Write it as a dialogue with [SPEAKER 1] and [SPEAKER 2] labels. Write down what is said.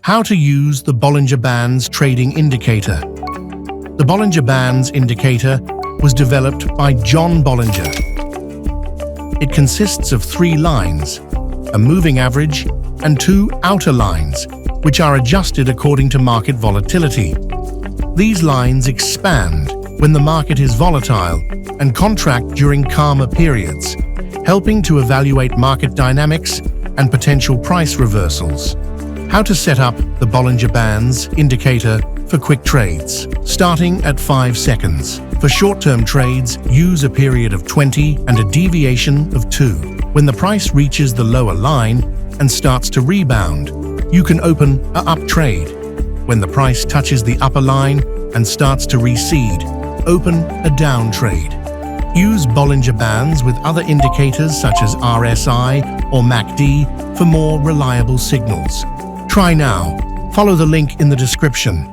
[SPEAKER 1] How to use the Bollinger Bands trading indicator. The Bollinger Bands indicator was developed by John Bollinger. It consists of 3 lines, a moving average and 2 outer lines, which are adjusted according to market volatility. These lines expand when the market is volatile and contract during calmer periods, helping to evaluate market dynamics and potential price reversals. How to set up the Bollinger Bands indicator for quick trades. Starting at 5 seconds. For short-term trades, use a period of 20 and a deviation of 2. When the price reaches the lower line and starts to rebound, you can open an up trade. When the price touches the upper line and starts to recede, open a down trade. Use Bollinger Bands with other indicators such as RSI or MACD for more reliable signals. Try now. Follow the link in the description.